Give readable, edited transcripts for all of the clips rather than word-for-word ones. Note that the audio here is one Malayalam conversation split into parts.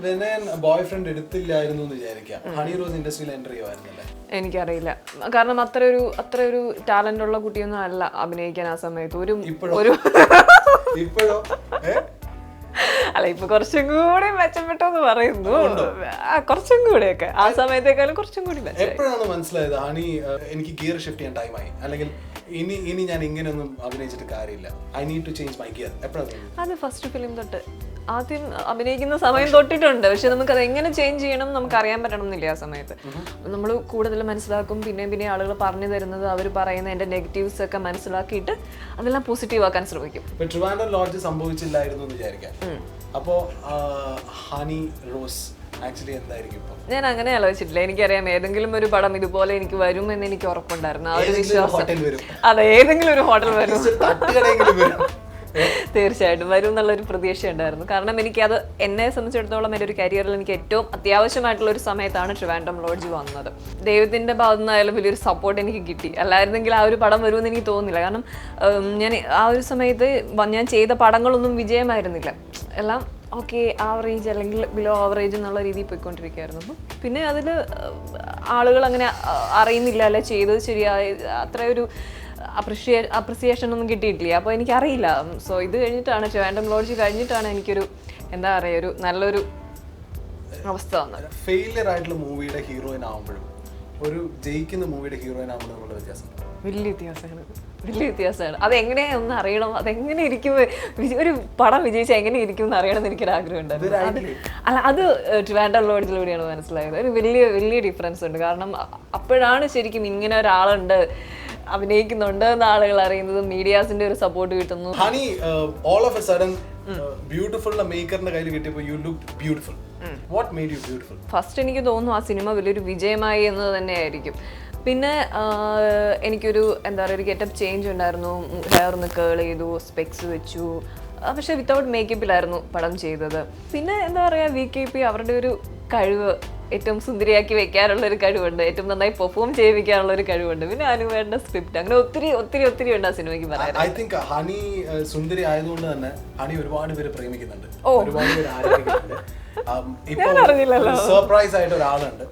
വിനയൻ ബോയ് ഫ്രണ്ട് എടുത്തില്ലായിരുന്നു എന്ന് വിചാരിക്കാം, ഹണി റോസ് ഇൻഡസ്ട്രിയിൽ എൻ്റർ ചെയ്യുമായിരുന്നല്ലേ? എനിക്കറിയില്ല, കാരണം അത്ര ഒരു ടാലന്റ് ഉള്ള കുട്ടിയൊന്നും അല്ല അഭിനയിക്കാൻ ആ സമയത്ത്. ഒരു ഇപ്പോഴോ അല്ല, ഇപ്പൊ കുറച്ചും കൂടി മെച്ചപ്പെട്ടെന്ന് പറയുന്നു. കുറച്ചും കൂടിയൊക്കെ ആ സമയത്തേക്കാളും കുറച്ചും കൂടി. എപ്പോഴാണ് മനസ്സിലായത് ഹണി എനിക്ക് ഗിയർ ഷിഫ്റ്റ് ചെയ്യാൻ ടൈമായി, അല്ലെങ്കിൽ ഇനി ഞാൻ ഇങ്ങനെയൊന്നും അഭിനയിച്ചിട്ട് കാര്യമില്ല, I need to change my gear? എപ്പോഴാണ് അത്? ഫസ്റ്റ് ഫിലിം തൊട്ട്, ആദ്യം അഭിനയിക്കുന്ന സമയം തൊട്ടിട്ടുണ്ട്. പക്ഷെ നമുക്കത് എങ്ങനെ ചേഞ്ച് ചെയ്യണം നമുക്ക് അറിയാൻ പറ്റണം എന്നില്ല ആ സമയത്ത്. നമ്മൾ കൂടുതൽ മനസ്സിലാക്കും, പിന്നെ ആളുകൾ പറഞ്ഞു തരുന്നത്, അവർ പറയുന്ന എൻ്റെ നെഗറ്റീവ്സ് ഒക്കെ മനസ്സിലാക്കിയിട്ട് അതെല്ലാം പോസിറ്റീവ് ആക്കാൻ ശ്രമിക്കും. ട്രിവാൻഡ്രം ലോഡ്ജ് സംഭവിച്ചില്ലായിരുന്നു എന്ന് വിചാരിക്കാം, അപ്പോ ഹണി റോസ് ആക്ച്വലി എന്തായിരിക്കും? ഞാൻ അങ്ങനെ ആലോചിച്ചിട്ടില്ല. എനിക്കറിയാം ഏതെങ്കിലും ഒരു പടം ഇതുപോലെ എനിക്ക് വരും എന്ന് എനിക്ക് ഉറപ്പുണ്ടായിരുന്നു. ആ ഒരു വിശ്വാസം. അതെ, ഏതെങ്കിലും ഒരു ഹോട്ടൽ വരും, തീർച്ചയായിട്ടും വരും എന്നുള്ളൊരു പ്രതീക്ഷ ഉണ്ടായിരുന്നു. കാരണം എനിക്കത്, എന്നെ സംബന്ധിച്ചിടത്തോളം എൻ്റെ ഒരു കരിയറിൽ എനിക്ക് ഏറ്റവും അത്യാവശ്യമായിട്ടുള്ള ഒരു സമയത്താണ് ട്രിവാൻഡ്രം ലോഡ്ജ് വന്നത്. ദൈവത്തിൻ്റെ ഭാഗത്തു നിന്നായാലും വലിയൊരു സപ്പോർട്ട് എനിക്ക് കിട്ടി. അല്ലായിരുന്നെങ്കിൽ ആ ഒരു പടം വരുമെന്ന് എനിക്ക് തോന്നുന്നില്ല. കാരണം ഞാൻ ആ ഒരു സമയത്ത് ഞാൻ ചെയ്ത പടങ്ങളൊന്നും വിജയമായിരുന്നില്ല, എല്ലാം ഓക്കെ ആവറേജ് അല്ലെങ്കിൽ ബിലോ ആവറേജ് എന്നുള്ള രീതിയിൽ പോയിക്കൊണ്ടിരിക്കുകയായിരുന്നു. പിന്നെ അതിൽ ആളുകൾ അങ്ങനെ അറിയുന്നില്ല, അല്ലെ ചെയ്തത് ശരിയായ അത്രയൊരു അപ്രിസിയേഷൻ ഒന്നും കിട്ടിയിട്ടില്ല. അപ്പോൾ എനിക്കറിയില്ല. സോ ഇത് കഴിഞ്ഞിട്ടാണ്, ട്രിവാൻഡ്രം ലോഡ്ജ് കഴിഞ്ഞിട്ടാണ് എനിക്കൊരു എന്താ പറയുക, ഒരു നല്ലൊരു അവസ്ഥ വന്നത്. ഫെയിലിയർ ആയിട്ടുള്ള മൂവിയുടെ ഹീറോയിൻ ആവുമ്പോഴും ഒരു ജയിക്കുന്ന മൂവിയുടെ ഹീറോയിൻ ആവുമ്പോഴും ഉള്ള വ്യത്യാസം വലിയ വ്യത്യാസമാണ്. അതെങ്ങനെയാണെന്ന് അറിയണം, അതെങ്ങനെ ഇരിക്കും, ഒരു പടം വിജയിച്ചാൽ എങ്ങനെ ഇരിക്കും എന്ന് അറിയണം എന്ന് എനിക്കൊരു ആഗ്രഹം ഉണ്ടായിരുന്നു. അല്ല, അത് ട്രിവാൻഡ്രം ലോഡ്ജിലൂടെയാണ് മനസ്സിലായത്. ഒരു വലിയ ഡിഫറൻസ് ഉണ്ട്. കാരണം അപ്പോഴാണ് ശരിക്കും ഇങ്ങനെ ഒരാളുണ്ട്, അഭിനയിക്കുന്നുണ്ട് എന്ന് ആളുകൾ അറിയുന്നത്, മീഡിയാസിന്റെ ഒരു സപ്പോർട്ട് കിട്ടുന്നു. Honey all of a sudden beautiful മേക്കറിന്റെ കയ്യിൽ കിട്ടിയപ്പോൾ you looked beautiful. What made you beautiful? First എനിക്ക് തോന്നുന്നു ആ സിനിമ വലിയൊരു വിജയമായി എന്നത് തന്നെയായിരിക്കും. പിന്നെ എനിക്കൊരു എന്താ പറയുക, ഒരു ഗെറ്റപ്പ് ചേഞ്ച് ഉണ്ടായിരുന്നു. ഹെയർ ഒന്ന് കേൾ ചെയ്തു, സ്പെക്സ് വെച്ചു, പക്ഷെ വിത്തൗട്ട് മേക്കപ്പിലായിരുന്നു പടം ചെയ്തത്. പിന്നെ എന്താ പറയുക, VKP അവരുടെ ഒരു കഴിവ് ഏറ്റവും സുന്ദരിയാക്കി വെക്കാനുള്ള ഒരു കഴിവുണ്ട്, ഏറ്റവും നന്നായി പെർഫോം ചെയ്യിപ്പിക്കാനുള്ള ഒരു കഴിവുണ്ട്. പിന്നെ അനുവേണ്ട സ്ക്രിപ്റ്റ്, അങ്ങനെ ഒത്തിരി ഉണ്ട് ആ സിനിമയ്ക്ക് പറയാൻ. ഐ തിങ്ക് ഹണി സുന്ദരി ആയതുകൊണ്ട് തന്നെ ഹണി ഒരുപാട് പേര് പ്രേമിക്കുന്നുണ്ട്, ഒരുപാട് പേര് ആരാധിക്കുന്നുണ്ട്. ഇപ്പോൾ സർപ്രൈസ് ആയിട്ട് ഒരാളുണ്ട്.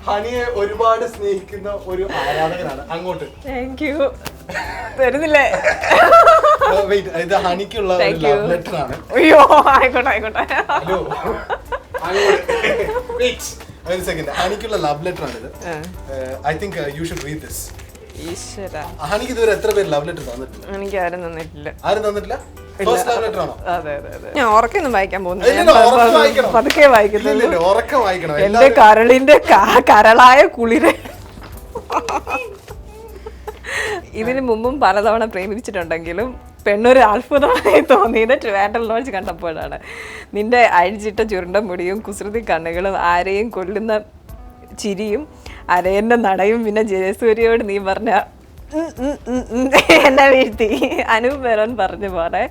ഹണിയെ ഒരുപാട് സ്നേഹിക്കുന്ന ഒരു ആരാധകനാണ് അങ്ങോട്ട്. Thank you. തരുന്നില്ലേ? ഇത് ഹണിക്കുള്ള ലവ് ലെറ്റർ ആണ്. അയ്യോ, ആയിക്കോട്ടെ. ഹലോ, ഒരു സെക്കൻഡ്. ഹണിക്കുള്ള ലവ് ലെറ്റർ ആണ് ഇത്. I think you should read this. ഹണിക്ക് ഇതുവരെ എത്ര പേര് ലവ് ലെറ്റർ തന്നിട്ടുണ്ട്? എനിക്ക് ആരും തന്നിട്ടില്ല. ആരും തന്നിട്ടില്ല? ഫസ്റ്റ് ലവ് ലെറ്റർ ആണോ? അതെ. ഞാൻ ഉറക്കൊന്നും വായിക്കാൻ പോകുന്നില്ല, പതുക്കെ വായിക്കുന്നുള്ളൂ. ഉറക്കം വായിക്കണം. എന്റെ കരളിന്റെ കരളായ കുളിര്. ഇതിനു മുമ്പും പലതവണ പ്രേമിച്ചിട്ടുണ്ടെങ്കിലും പെണ്ണൊരു അത്ഭുതമായി തോന്നിയത് ട്രിവാൻഡ്രം ലോഡ്ജ് കണ്ടപ്പോഴാണ്. നിന്റെ അഴിച്ചിട്ട ചുരുണ്ട മുടിയും കുസൃതി കണ്ണുകളും ആരെയും കൊല്ലുന്ന ചിരിയും അരയന്റെ നടയും പിന്നെ ജയസൂര്യയോട് നീ പറഞ്ഞ എന്നെ വീഴ്ത്തി. അനൂപ് മേനോൻ പറഞ്ഞ പോലെ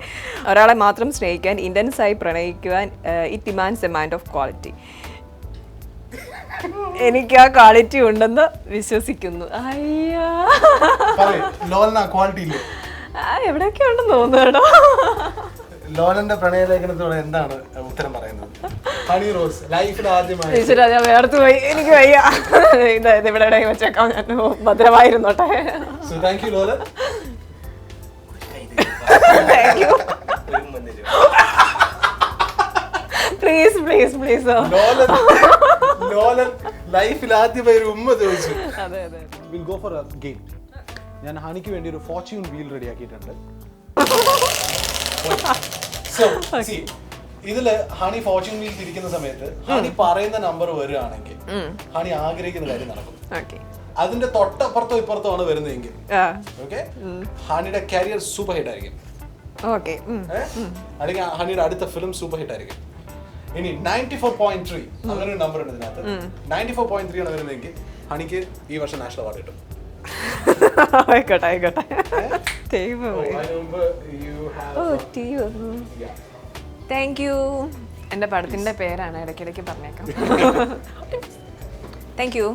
ഒരാളെ മാത്രം സ്നേഹിക്കാൻ, ഇൻറ്റൻസായി പ്രണയിക്കുവാൻ it demands a mind of quality. എനിക്ക് ആ ക്വാളിറ്റി ഉണ്ടെന്ന് വിശ്വസിക്കുന്നു. അയ്യാ, എവിടെയൊക്കെ ഉണ്ടെന്ന് തോന്നുന്നു. ലോലന്റെ പ്രണയലേഖനത്തോടെ എന്താണ് ഉത്തരം പറയുന്നത്? ഹണി റോസ് ലൈഫിൽ ആദ്യമായി ഞാൻ വേർത്ത് പോയി, എനിക്ക് വയ്യ. ഇത് ഇവിടെ വെച്ചേക്കാം, ഞാൻ ഭദ്രമായിരുന്നോട്ടെ. So thank you Lolan. Thank you. Please. Lolan ലൈഫിൽ ആദ്യമായി ഒരു ഉമ്മ ചോദിച്ചു. അതെ. Will go for a game. ഞാൻ ഹണിക്ക് വേണ്ടി ഒരു ഫോർച്യൂൺ വീൽ റെഡിയാക്കിയിട്ടുണ്ട്. ഇതില് ഹണി ഫോർച്യൂൺ വീൽ തിരിക്കുന്ന സമയത്ത് ഹണി പറയുന്ന നമ്പർ വരികയാണെങ്കിൽ ഹണി ആഗ്രഹിക്കുന്ന കാര്യം നടക്കും. അതിന്റെ തൊട്ടപ്പുറത്തോ ഇപ്പുറത്തോ ആണ് വരുന്നതെങ്കിൽ ഓക്കെ, ഹണിയുടെ കരിയർ സൂപ്പർ ഹിറ്റ് ആയിരിക്കും. അല്ലെങ്കിൽ ഹണിയുടെ അടുത്ത ഫിലിം സൂപ്പർ ഹിറ്റ് ആയിരിക്കും. ഇനി 94.3 അങ്ങനെ ഒരു നമ്പർ ഉണ്ട് ഇതിനകത്ത്. 94.3 ആണ് വരുന്നതെങ്കിൽ ഹണിക്ക് ഈ വർഷം നാഷണൽ അവാർഡ് കിട്ടും. ആയിക്കോട്ടെ. Thank you. എന്റെ പടത്തിന്റെ പേരാണ്, ഇടയ്ക്കിടയ്ക്ക് പറഞ്ഞേക്കാം. Thank you.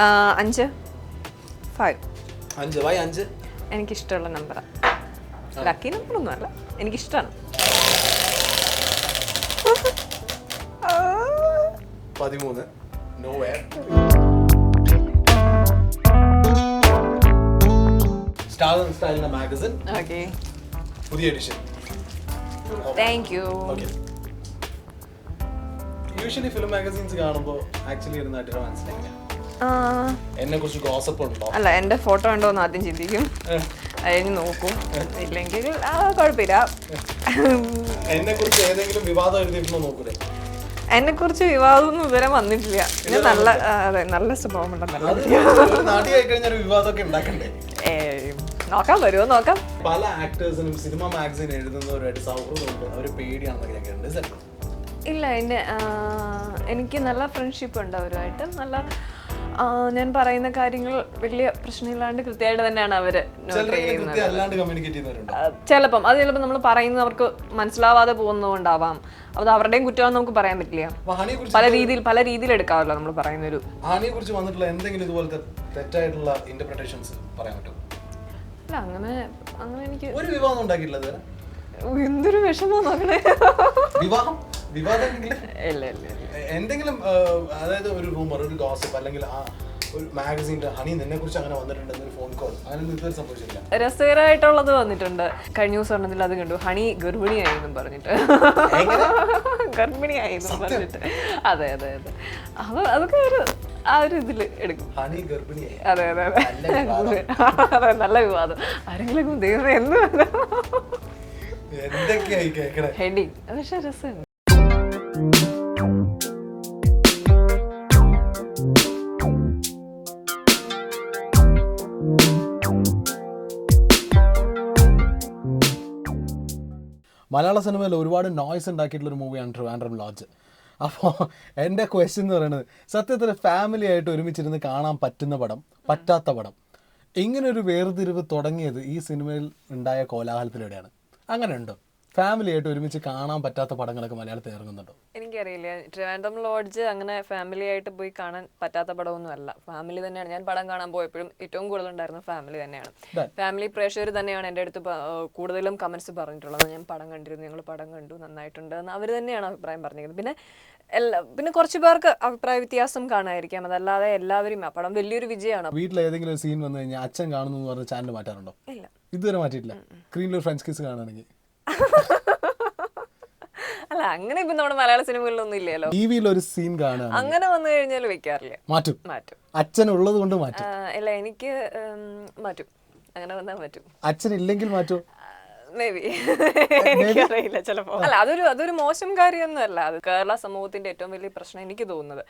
5 5 5 വൈ 5? എനിക്കിഷ്ടമുള്ള നമ്പറാണ്. ലക്കി നമ്പറൊന്നും അല്ല, എനിക്കിഷ്ടമാണ്. 13 nowhere. Stars and Style magazine. Okay, പുതിയ edition. Thank you. Okay. Usually film magazines കാണുമ്പോൾ ആക്ച്വലി ഇരുന്നായിട്ട് മനസ്സിലായി എന്നെ കുറിച്ച് ഗോസപ്പ് ഉണ്ടോ? അല്ല, എൻ്റെ ഫോട്ടോ ഉണ്ടോ എന്ന് ആദ്യം ചിന്തിക്കും, അതിന് നോക്കും. ഇല്ലെങ്കിൽ കുഴപ്പമില്ല. എന്നെ കുറിച്ച് ഏതെങ്കിലും വിവാദം എഴുതിയിട്ടുണ്ടോ നോക്കൂലേ? എന്നെ കുറിച്ച് വിവാദമൊന്നും ഇതുവരെ വന്നിട്ടില്ല. ഞാൻ നല്ല അതെ നല്ല സ്വഭാവമുണ്ടെന്നല്ല. നാട്ടിലായി കഴിഞ്ഞാൽ വിവാദമൊക്കെ ഉണ്ടാക്കണ്ടേ? നോക്കാം, വരുമോ നോക്കാം. പല ആക്ടേഴ്സിനും സിനിമ മാഗസിൻ എഴുതുന്നവരുമായിട്ട് സൗഹൃദമുണ്ട്, അവർ പേടിയാണെന്നൊക്കെ ഞാൻ കേട്ടിട്ടുണ്ട്. ഇല്ല, എനിക്ക് നല്ല ഫ്രണ്ട്ഷിപ്പ് ഉണ്ട് അവരുമായിട്ട്. നല്ല ഞാൻ പറയുന്ന കാര്യങ്ങൾ വലിയ പ്രശ്നമില്ലാണ്ട് കൃത്യമായിട്ട് തന്നെയാണ് അവര് ചിലപ്പം നമ്മൾ പറയുന്നത് അവർക്ക് മനസ്സിലാവാതെ പോകുന്നതുകൊണ്ടാവാം. അത് അവരുടെയും കുറ്റമാണെന്ന് നമുക്ക് പറയാൻ പറ്റില്ല. പല രീതിയിൽ എടുക്കാമല്ലോ നമ്മൾ പറയുന്നൊരു. ഹാനിയെ കുറിച്ച് വന്നിട്ടുള്ള എന്തെങ്കിലും ഇതുപോലത്തെ തെറ്റായിട്ടുള്ള ഇന്റർപ്രിട്ടേഷൻസ് പറയാൻ പറ്റുമോ? അല്ല, അങ്ങനെ എനിക്ക് ഒരു വിവാദം ഉണ്ടാക്കിയില്ല. എന്തൊരു വിഷമം നോക്കണേ. എന്തെങ്കിലും അതായത് ഒരു റൂമർ, ഒരു ഗോസിപ്പ്, അല്ലെങ്കിൽ ഒരു മാഗസീൻ്റെ ഹണി നിന്നെ കുറിച്ച് അങ്ങനെ വന്നിട്ടുണ്ട് ഒരു ഫോൺ കോൾ, അങ്ങനെ ഇതുവരെ സംഭവിച്ചില്ല? രസകരമായിട്ടുള്ളത് വന്നിട്ടുണ്ട്. കഴിഞ്ഞ ദിവസം ഒരെണ്ണത്തിൽ അത് കണ്ടു, ഹണി ഗർഭിണിയായെന്നും പറഞ്ഞിട്ട്. ഗർഭിണിയായെന്നും പറഞ്ഞിട്ട്. അതെ അതെ അതെ, അതൊക്കെ ഒരു ഇതിൽ എടുക്കും. ഹണി ഗർഭിണിയായി. അതെ അതെ അതെ അതെ, നല്ല വിവാദം. ആരെങ്കിലും ദൈവം എന്ന് എന്തൊക്കെയായി കേൾക്കണേ ഹെഡിങ്. പക്ഷെ രസമുണ്ട്. മലയാള സിനിമയിൽ ഒരുപാട് നോയ്സ് ഉണ്ടാക്കിയിട്ടുള്ളൊരു മൂവിയാണ് ട്രിവാൻഡ്രം ലോഡ്ജ്. അപ്പോൾ എൻ്റെ ക്വസ്റ്റ്യൻ എന്ന് പറയുന്നത്, സത്യത്തിൽ ഫാമിലി ആയിട്ട് ഒരുമിച്ചിരുന്ന് കാണാൻ പറ്റുന്ന പടം, പറ്റാത്ത പടം, ഇങ്ങനൊരു വേർതിരിവ് തുടങ്ങിയത് ഈ സിനിമയിൽ ഉണ്ടായ കോലാഹലത്തിലൂടെയാണ്. അങ്ങനെ ഉണ്ടോ? ഫാമിലി ആയിട്ട് ഒരുമിച്ച് കാണാൻ പറ്റാത്ത പടങ്ങളൊക്കെ മലയാളത്തിൽ ഇറങ്ങുന്നുണ്ടോ? എനിക്കറിയില്ല. ട്രിവാൻഡ്രം ലോഡ്ജ് അങ്ങനെ ഫാമിലി ആയിട്ട് പോയി കാണാൻ പറ്റാത്ത പടമൊന്നും അല്ല. ഫാമിലി തന്നെയാണ്. ഞാൻ പടം കാണാൻ പോയപ്പോഴും ഏറ്റവും കൂടുതൽ ഉണ്ടായിരുന്ന ഫാമിലി തന്നെയാണ്. ഫാമിലി പ്രേക്ഷകർ തന്നെയാണ് എൻ്റെ അടുത്ത് കൂടുതലും കമൻസ് പറഞ്ഞിട്ടുള്ളത്. ഞാൻ പടം കണ്ടിരുന്നു, ഞങ്ങൾ പടം കണ്ടു, നന്നായിട്ടുണ്ട് എന്ന് അവർ തന്നെയാണ് അഭിപ്രായം പറഞ്ഞിരിക്കുന്നത്. പിന്നെ കുറച്ച് പേർക്ക് അഭിപ്രായ വ്യത്യാസം കാണാതിരിക്കാം, അതല്ലാതെ എല്ലാവരും ആ പടം വലിയൊരു വിജയമാണ്. വീട്ടിൽ ഏതെങ്കിലും ഒരു സീൻ വന്നു കഴിഞ്ഞാൽ അച്ഛൻ കാണുന്നു എന്ന് പറഞ്ഞ ചാനൽ മാറ്റാറുണ്ടോ? ഇല്ല, ഇതുവരെ മാറ്റിയിട്ടില്ല. സ്ക്രീനിൽ ഫ്രണ്ട്സ് കിസ് കാണുകയാണെങ്കിൽ അല്ല, അങ്ങനെ ഇപ്പൊ നമ്മുടെ മലയാള സിനിമകളിലൊന്നും ഇല്ലല്ലോ. ടിവിയിൽ ഒരു സീൻ കാണുക, അങ്ങനെ വന്നു കഴിഞ്ഞാൽ വെക്കാറില്ല. മാറ്റും. അച്ഛൻ ഉള്ളത് കൊണ്ട് മാറ്റും. അല്ല, എനിക്ക് മാറ്റും. അങ്ങനെ വന്നാൽ മാറ്റും. അച്ഛൻ ഇല്ലെങ്കിൽ മാറ്റും. മേ ബി, എനിക്കറിയില്ല, ചിലപ്പോ. അല്ല, അതൊരു മോശം കാര്യമൊന്നും അല്ല. അത് കേരള സമൂഹത്തിന്റെ ഏറ്റവും വലിയ പ്രശ്നം എനിക്ക് തോന്നുന്നത്.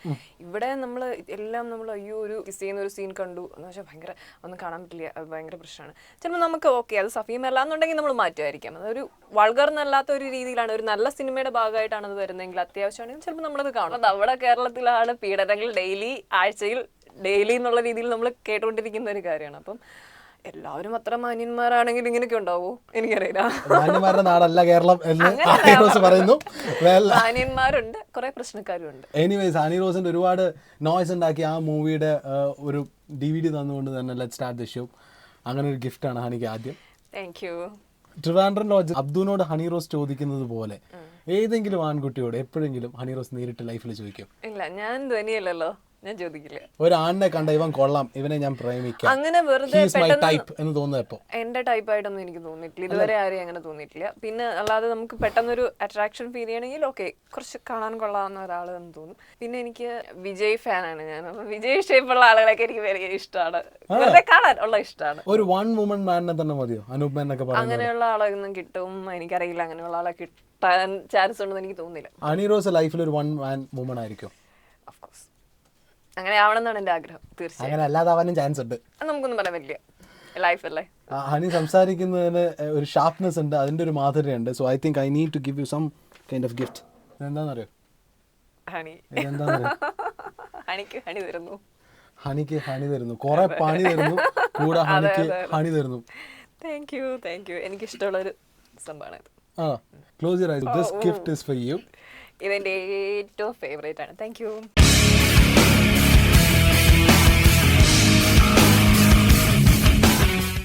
ഇവിടെ നമ്മൾ അയ്യോ ഒരു കിസ് ചെയ്യുന്ന ഒരു സീൻ കണ്ടു എന്ന് വെച്ചാൽ ഭയങ്കര ഒന്നും കാണാൻ പറ്റില്ല, അത് ഭയങ്കര പ്രശ്നമാണ്. ചിലപ്പോൾ നമുക്ക് ഓക്കെ അത് സഫീമല്ല എന്നുണ്ടെങ്കിൽ നമ്മൾ മാറ്റുമായിരിക്കാം. അതൊരു വൾഗർന്നല്ലാത്ത ഒരു രീതിയിലാണ്, ഒരു നല്ല സിനിമയുടെ ഭാഗമായിട്ടാണ് അത് വരുന്നതെങ്കിൽ, അത്യാവശ്യമാണെങ്കിൽ ചിലപ്പോൾ നമ്മളത് കാണും. അത് അവിടെ കേരളത്തിലാണ് പീഡനങ്ങൾ ആഴ്ചയിൽ ഡെയിലി എന്നുള്ള രീതിയിൽ നമ്മൾ കേട്ടുകൊണ്ടിരിക്കുന്ന ഒരു കാര്യമാണ്. അപ്പം എല്ലാവരും അത്ര മാന്യന്മാരാണെങ്കിൽ ഇങ്ങനെയൊക്കെ ഉണ്ടാവോ? എനിക്കറിയില്ല. മാന്യന്മാരുടെ നാടല്ല കേരളം എന്ന് പറയുന്നു. മാന്യന്മാരുണ്ട്, കുറെ പ്രശ്നക്കാരും ഉണ്ട്. എനിവേസ്, ഹണി റോസിന്റെ ഒരുപാട് നോയ്സ് ഉണ്ടാക്കി ആ മൂവിയുടെ ഒരു DVD തന്നുകൊണ്ട് തന്നെ ലെറ്റ്സ് സ്റ്റാർട്ട് ദി ഷോ. അങ്ങനെ ഒരു ഗിഫ്റ്റാണ് ഹണിക്ക് ആദ്യം. Thank you. ട്രിവാൻഡ്രം ലോഡ്ജ് അബ്ദുവിനോട് ഹണി റോസ് ചോദിക്കുന്നത് പോലെ ഏതെങ്കിലും ആൺകുട്ടിയോട് എപ്പോഴെങ്കിലും ഹണി റോസ് നേരിട്ട് ലൈഫിൽ ചോദിക്കും? ഇല്ല, ഞാൻ ധ്വനിയല്ലല്ലോ, ഞാൻ ചോദിക്കില്ല. ഒരു ആണിനെ കണ്ട ഇവൻ കൊള്ളാം, ഇവനെ ഞാൻ പ്രേമിക്കാം, അങ്ങനെ വെറുതെ എന്ന് തോന്നുന്നപ്പോ എന്റെ ടൈപ്പായിട്ടൊന്നും എനിക്ക് തോന്നിയിട്ടില്ല ഇതുവരെ, ആരെയും അങ്ങനെ തോന്നിയിട്ടില്ല. പിന്നെ അല്ലാതെ നമുക്ക് പെട്ടെന്നൊരു അട്രാക്ഷൻ ഫീൽ ചെയ്യണമെങ്കിൽ ഓക്കെ, കുറച്ച് കാണാൻ കൊള്ളാവുന്ന ഒരാൾ എന്ന് തോന്നും. പിന്നെ എനിക്ക് വിജയ് ഫാനാണ് ഞാൻ. വിജയ് ഷേപ്പുള്ള ആളുകളൊക്കെ എനിക്ക് വലിയ ഇഷ്ടമാണ്, വെറുതെ കാണാൻ ഉള്ള ഇഷ്ടമാണ്. ഒരു വൺ വുമൺ മാനിനെ തന്നെ മതിയോ? അനൂപ് മാൻ ഒക്കെ അങ്ങനെയുള്ള ആളൊന്നും കിട്ടും എനിക്കറിയില്ല. അങ്ങനെയുള്ള ആളെ കിട്ടാൻ ചാൻസ് ഉണ്ടെന്ന് എനിക്ക് തോന്നുന്നില്ല. ഹണി റോസ് ലൈഫിൽ ഒരു വൺ മാൻ വുമൺ ആയിരിക്കും? ഓഫ് കോഴ്സ് അങ്ങനെ ആവണമെന്നാണ് എന്റെ ആഗ്രഹം. തീർച്ചയായും അങ്ങനെ അല്ലാതെ ആവാനും ചാൻസ് ഉണ്ട്. നമുക്കൊന്നും പറയാൻ പറ്റില്ല, ലൈഫ് അല്ലേ. ഹണി സംസാരിക്കുന്നതിന് ഒരു ഷാർപ്നെസ് ഉണ്ട്, അതിന്റെ ഒരു മാധുര്യമുണ്ട്. So I think I need to give you some kind of gift. എന്താണെന്നറിയോ? ഹണി. ഹണിക്ക് ഹണി തരുന്നു. ഹണിക്ക് ഹണി തരുന്നു, കുറെ പണി തരുന്നു, കൂടെ ഹണിക്ക് ഹണി തരുന്നു. Thank you, thank you. എനിക്ക് ഇഷ്ടമുള്ള ഒരു സംഭവമാണ് ഇത്. Close your eyes. This gift is for you. ഇതെന്റെ ഏറ്റവും ഫേവറേറ്റ് ആണ്. താങ്ക് യു.